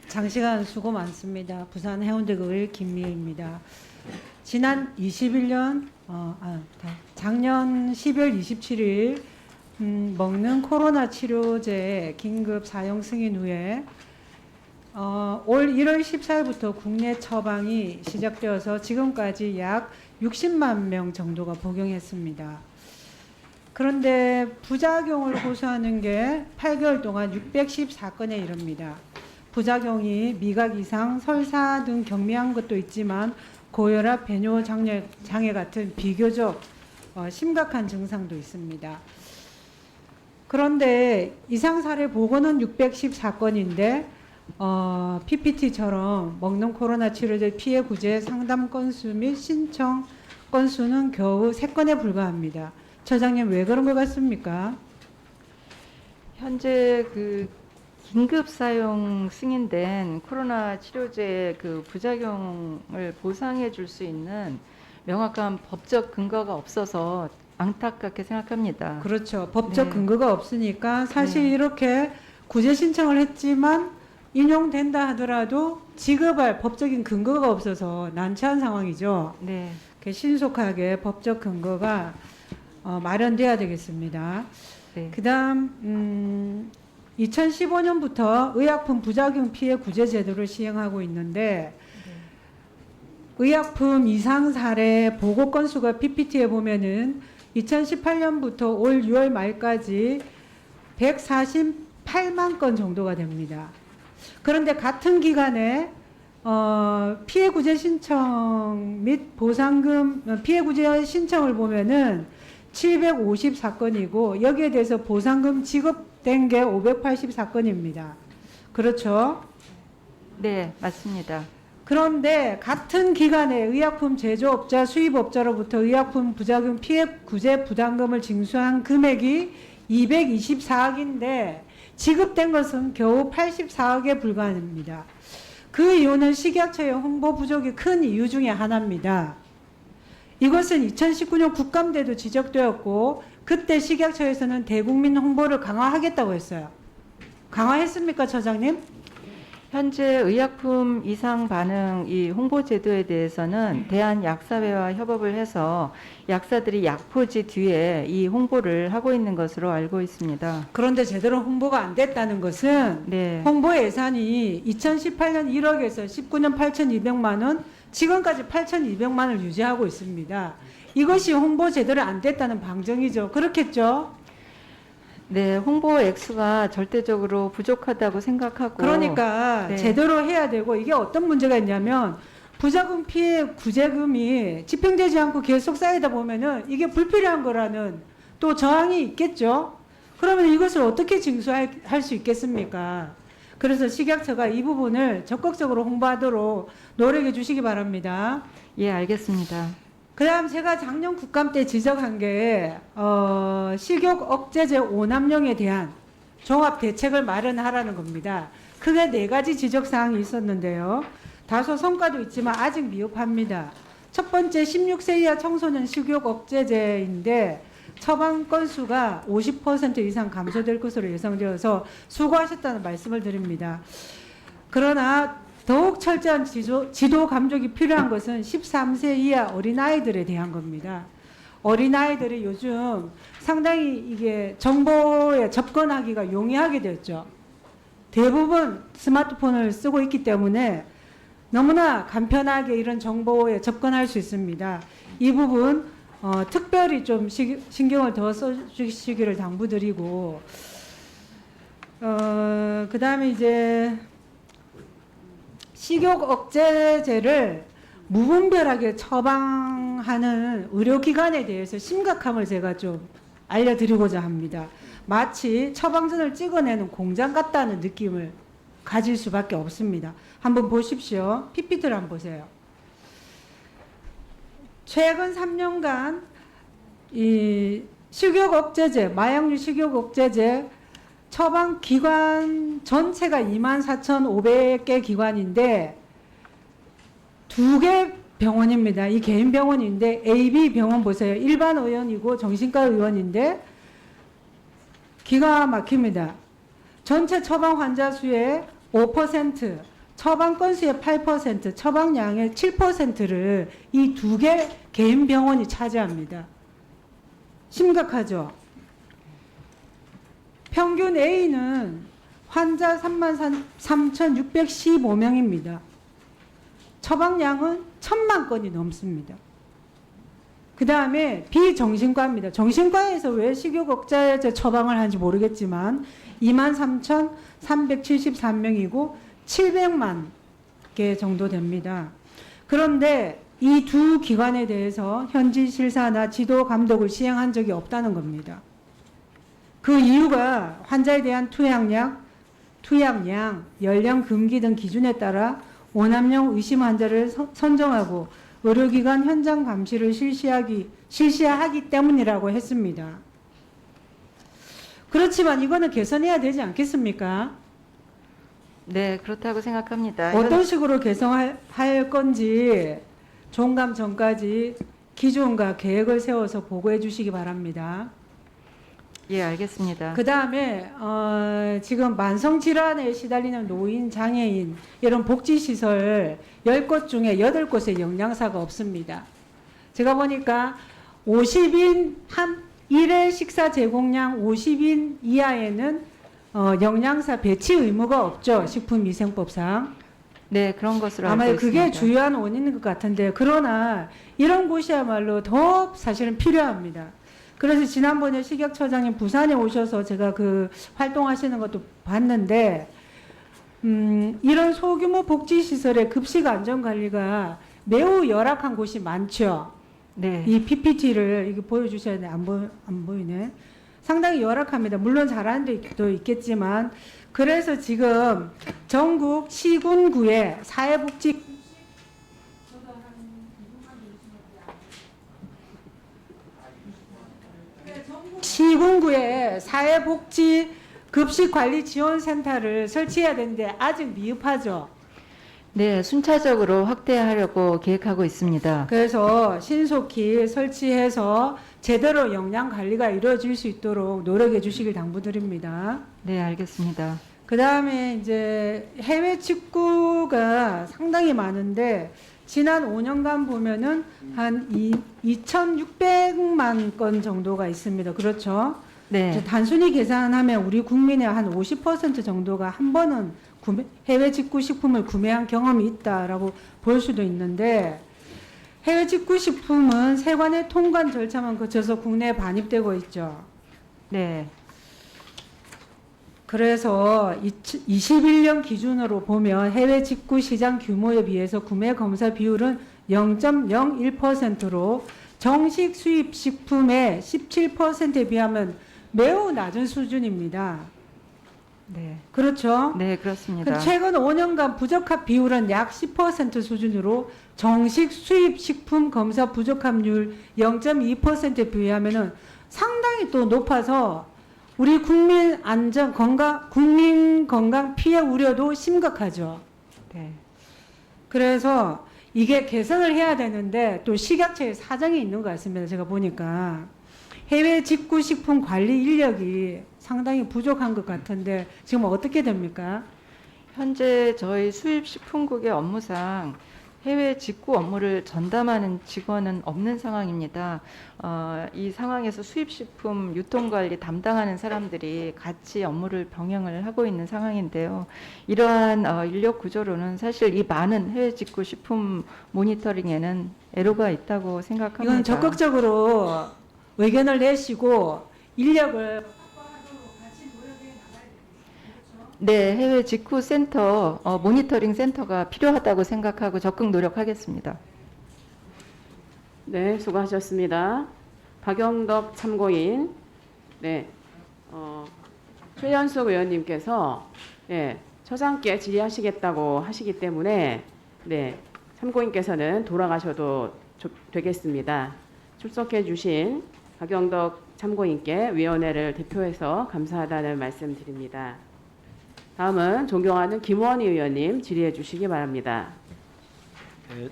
장시간 수고 많습니다. 부산 해운대구의 김미애입니다. 지난 21년 작년 12월 27일 먹는 코로나 치료제 긴급 사용 승인 후에 올 1월 14일부터 국내 처방이 시작되어서 지금까지 약 60만 명 정도가 복용했습니다. 그런데 부작용을 호소하는 게 8개월 동안 614건에 이릅니다. 부작용이 미각 이상, 설사 등 경미한 것도 있지만 고혈압, 배뇨 장애 같은 비교적 심각한 증상도 있습니다. 그런데 이상 사례 보고는 614건인데 PPT처럼 먹는 코로나 치료제 피해 구제 상담 건수 및 신청 건수는 겨우 3건에 불과합니다. 처장님, 왜 그런 것 같습니까? 현재 그 긴급 사용 승인된 코로나 치료제 그 부작용을 보상해 줄 수 있는 명확한 법적 근거가 없어서 안타깝게 생각합니다. 그렇죠. 법적 네. 근거가 없으니까 사실 네. 이렇게 구제 신청을 했지만 인용된다 하더라도 지급할 법적인 근거가 없어서 난처한 상황이죠. 네. 신속하게 법적 근거가 마련돼야 되겠습니다. 네. 그다음 2015년부터 의약품 부작용 피해 구제 제도를 시행하고 있는데 의약품 이상 사례 보고 건수가 PPT에 보면은 2018년부터 올 6월 말까지 148만 건 정도가 됩니다. 그런데 같은 기간에 피해 구제 신청 및 보상금 피해 구제 신청을 보면은 754건이고 여기에 대해서 보상금 지급된 게 584건입니다. 그렇죠? 네, 맞습니다. 그런데 같은 기간에 의약품 제조업자, 수입업자로부터 의약품 부작용 피해 구제 부담금을 징수한 금액이 224억인데 지급된 것은 겨우 84억에 불과합니다. 그 이유는 식약처의 홍보 부족이 큰 이유 중에 하나입니다. 이것은 2019년 국감때도 지적되었고 그때 식약처에서는 대국민 홍보를 강화하겠다고 했어요. 강화했습니까, 처장님? 현재 의약품 이상 반응 이 홍보 제도에 대해서는 대한약사회와 협업을 해서 약사들이 약포지 뒤에 이 홍보를 하고 있는 것으로 알고 있습니다. 그런데 제대로 홍보가 안 됐다는 것은 네. 홍보 예산이 2018년 1억에서 19년 8,200만 원, 지금까지 8,200만 원을 유지하고 있습니다. 이것이 홍보 제대로 안 됐다는 방증이죠. 그렇겠죠? 네, 홍보 액수가 절대적으로 부족하다고 생각하고 그러니까 네. 제대로 해야 되고 이게 어떤 문제가 있냐면 부작용 피해 구제금이 집행되지 않고 계속 쌓이다 보면은 이게 불필요한 거라는 또 저항이 있겠죠. 그러면 이것을 어떻게 징수할 수 있겠습니까? 그래서 식약처가 이 부분을 적극적으로 홍보하도록 노력해 주시기 바랍니다. 예, 알겠습니다. 그다음 제가 작년 국감 때 지적한 게 식욕 억제제 오남용에 대한 종합 대책을 마련하라는 겁니다. 크게 4가지 지적 사항이 있었는데요. 다소 성과도 있지만 아직 미흡합니다. 첫 번째 16세 이하 청소년 식욕 억제제인데 처방 건수가 50% 이상 감소될 것으로 예상되어서 수고하셨다는 말씀을 드립니다. 그러나 더욱 철저한 지도 감독이 필요한 것은 13세 이하 어린아이들에 대한 겁니다. 어린아이들이 요즘 상당히 이게 정보에 접근하기가 용이하게 됐죠. 대부분 스마트폰을 쓰고 있기 때문에 너무나 간편하게 이런 정보에 접근할 수 있습니다. 이 부분 특별히 좀 신경을 더 써주시기를 당부드리고 그 다음에 이제 식욕 억제제를 무분별하게 처방하는 의료기관에 대해서 심각함을 제가 좀 알려드리고자 합니다. 마치 처방전을 찍어내는 공장 같다는 느낌을 가질 수밖에 없습니다. 한번 보십시오. PPT를 한번 보세요. 최근 3년간 이 식욕 억제제, 마약류 식욕 억제제 처방 기관 전체가 24,500개 기관인데 2개 병원입니다. 이 개인 병원인데 AB 병원 보세요. 일반 의원이고 정신과 의원인데 기가 막힙니다. 전체 처방 환자 수의 5%, 처방 건수의 8%, 처방량의 7%를 이 두 개 개인 병원이 차지합니다. 심각하죠? 평균 A는 환자 33,615명입니다. 처방량은 1,000만 건이 넘습니다. 그 다음에 비정신과입니다. 정신과에서 왜 식욕 억제제 처방을 하는지 모르겠지만 23,373명이고 700만 개 정도 됩니다. 그런데 이 두 기관에 대해서 현지 실사나 지도 감독을 시행한 적이 없다는 겁니다. 그 이유가 환자에 대한 투약량, 연령 금기 등 기준에 따라 오남용 의심 환자를 선정하고 의료기관 현장 감시를 실시하기 때문이라고 했습니다. 그렇지만 이거는 개선해야 되지 않겠습니까? 네, 그렇다고 생각합니다. 어떤 식으로 개선할 건지 종감 전까지 기준과 계획을 세워서 보고해 주시기 바랍니다. 예, 알겠습니다. 그 다음에 지금 만성질환에 시달리는 노인, 장애인 이런 복지시설 10곳 중에 8곳에 영양사가 없습니다. 제가 보니까 50인 일회 식사 제공량 50인 이하에는 영양사 배치 의무가 없죠. 식품위생법상. 네, 그런 것으로 알고 아마 있습니다. 그게 주요한 원인인 것 같은데 그러나 이런 곳이야말로 더 사실은 필요합니다. 그래서 지난번에 식약처장님 부산에 오셔서 제가 그 활동하시는 것도 봤는데 이런 소규모 복지시설의 급식 안전관리가 매우 열악한 곳이 많죠. 네. 이 PPT를 이게 보여주셔야 돼. 안 보이네. 상당히 열악합니다. 물론 잘하는 데도 있겠지만 그래서 지금 전국 시군구에 사회복지 시군구에 사회복지 급식관리지원센터를 설치해야 되는데 아직 미흡하죠. 네, 순차적으로 확대하려고 계획하고 있습니다. 그래서 신속히 설치해서 제대로 영양 관리가 이루어질 수 있도록 노력해 주시길 당부드립니다. 네, 알겠습니다. 그 다음에 이제 해외 직구가 상당히 많은데 지난 5년간 보면은 한 2,600만 건 정도가 있습니다. 그렇죠? 네. 단순히 계산하면 우리 국민의 한 50% 정도가 한 번은 해외 직구 식품을 구매한 경험이 있다라고 볼 수도 있는데 해외 직구 식품은 세관의 통관 절차만 거쳐서 국내에 반입되고 있죠. 네. 그래서 21년 기준으로 보면 해외 직구 시장 규모에 비해서 구매 검사 비율은 0.01%로 정식 수입 식품의 17%에 비하면 매우 낮은 수준입니다. 네. 그렇죠? 네, 그렇습니다. 최근 5년간 부적합 비율은 약 10% 수준으로 정식 수입 식품 검사 부적합률 0.2%에 비하면은 상당히 또 높아서 우리 국민 건강 피해 우려도 심각하죠. 네. 그래서 이게 개선을 해야 되는데 또 식약처에 사정이 있는 것 같습니다. 제가 보니까 해외 직구 식품 관리 인력이 상당히 부족한 것 같은데 지금 어떻게 됩니까? 현재 저희 수입식품국의 업무상 해외 직구 업무를 전담하는 직원은 없는 상황입니다. 이 상황에서 수입식품 유통관리 담당하는 사람들이 같이 업무를 병행을 하고 있는 상황인데요. 이러한 인력 구조로는 사실 이 많은 해외 직구 식품 모니터링에는 애로가 있다고 생각합니다. 이건 적극적으로 의견을 내시고 인력을 네, 해외 직구 센터, 모니터링 센터가 필요하다고 생각하고 적극 노력하겠습니다. 네, 수고하셨습니다. 박영덕 참고인, 네, 최연숙 의원님께서 처장께 질의하시겠다고 하시기 때문에 참고인께서는 돌아가셔도 되겠습니다. 출석해 주신 박영덕 참고인께 위원회를 대표해서 감사하다는 말씀 드립니다. 다음은 존경하는 김원희 의원님 질의해 주시기 바랍니다. 네.